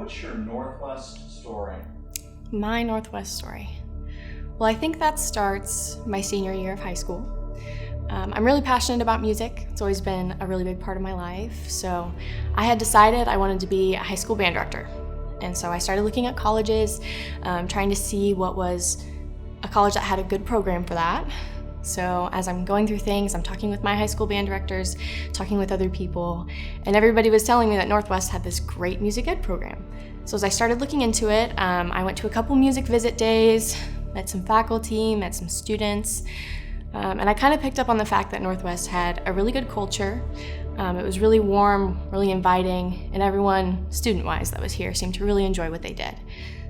what's your Northwest story? My Northwest story. Well, I think that starts my senior year of high school. I'm really passionate about music. It's always been a really big part of my life. So I had decided I wanted to be a high school band director. And so I started looking at colleges, trying to see what was a college that had a good program for that. So as I'm going through things, I'm talking with my high school band directors, talking with other people, and everybody was telling me that Northwest had this great music ed program. So as I started looking into it, I went to a couple music visit days, met some faculty, met some students, and I kind of picked up on the fact that Northwest had a really good culture. It was really warm, really inviting, and everyone, student-wise, that was here seemed to really enjoy what they did.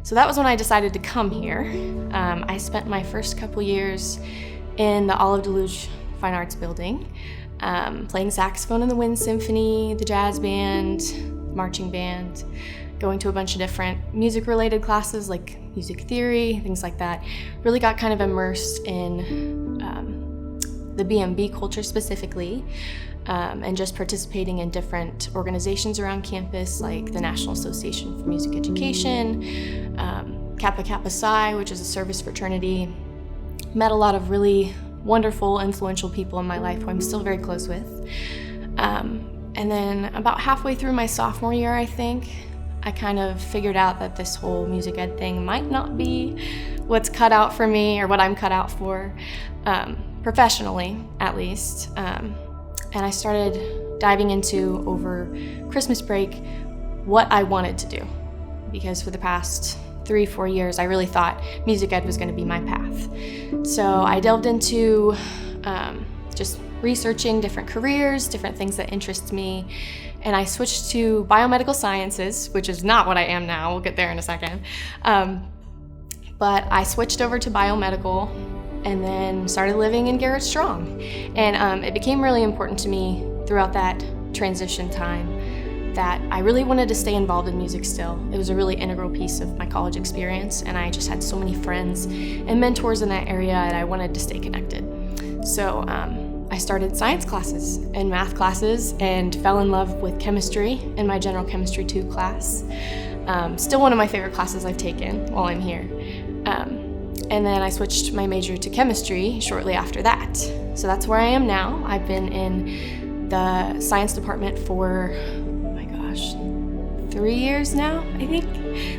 So that was when I decided to come here. I spent my first couple years in the Olive Deluge Fine Arts Building, playing saxophone in the Wind Symphony, the jazz band, marching band, going to a bunch of different music-related classes like music theory, things like that. Really got kind of immersed in the BMB culture specifically, and just participating in different organizations around campus like the National Association for Music Education, Kappa Kappa Psi, which is a service fraternity. Met a lot of really wonderful, influential people in my life who I'm still very close with. And then about halfway through my sophomore year, I think, I kind of figured out that this whole music ed thing might not be what's cut out for me or what I'm cut out for, professionally at least. And I started diving into, over Christmas break, what I wanted to do. Because for the past 3-4 years, I really thought music ed was going to be my path. So I delved into just researching different careers, different things that interest me, and I switched to biomedical sciences, which is not what I am now. We'll get there in a second. But I switched over to biomedical and then started living in Garrett Strong. And it became really important to me throughout that transition time that I really wanted to stay involved in music still. It was a really integral piece of my college experience, and I just had so many friends and mentors in that area, and I wanted to stay connected. So I started science classes and math classes and fell in love with chemistry in my General Chemistry 2 class. Still one of my favorite classes I've taken while I'm here. And then I switched my major to chemistry shortly after that. So that's where I am now. I've been in the science department for 3 years now, I think.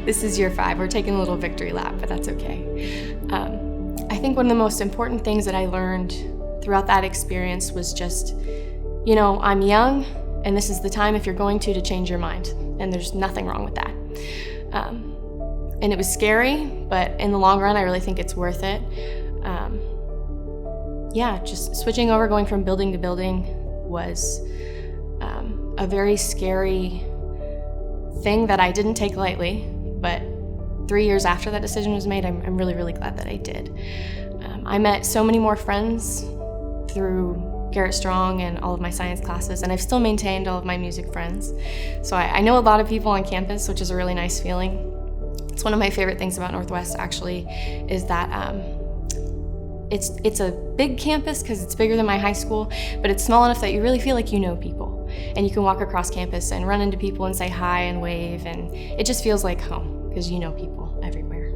This is year 5. We're taking a little victory lap, but that's okay. I think one of the most important things that I learned throughout that experience was just, I'm young, and this is the time, if you're going to change your mind, and there's nothing wrong with that. And it was scary, but in the long run, I really think it's worth it. Just switching over, going from building to building was a very scary thing that I didn't take lightly, but 3 years after that decision was made, I'm really, really glad that I did. I met so many more friends through Garrett Strong and all of my science classes, and I've still maintained all of my music friends. So I know a lot of people on campus, which is a really nice feeling. It's one of my favorite things about Northwest, actually, is that it's a big campus because it's bigger than my high school, but it's small enough that you really feel like you know people. And you can walk across campus and run into people and say hi and wave, and it just feels like home because you know people everywhere.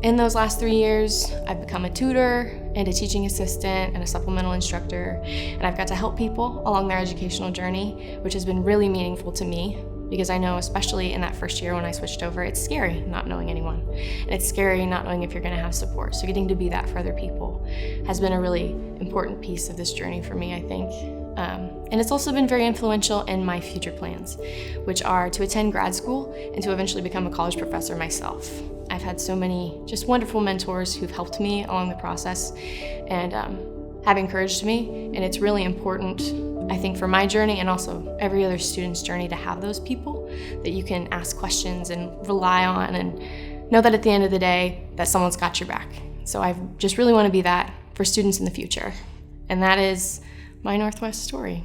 In those last 3 years, I've become a tutor and a teaching assistant and a supplemental instructor, and I've got to help people along their educational journey, which has been really meaningful to me, because I know, especially in that first year when I switched over, it's scary not knowing anyone. And it's scary not knowing if you're gonna have support. So getting to be that for other people has been a really important piece of this journey for me, I think. And it's also been very influential in my future plans, which are to attend grad school and to eventually become a college professor myself. I've had so many just wonderful mentors who've helped me along the process and have encouraged me, and it's really important, I think, for my journey and also every other student's journey to have those people that you can ask questions and rely on and know that at the end of the day that someone's got your back. So I just really want to be that for students in the future, and that is my Northwest story.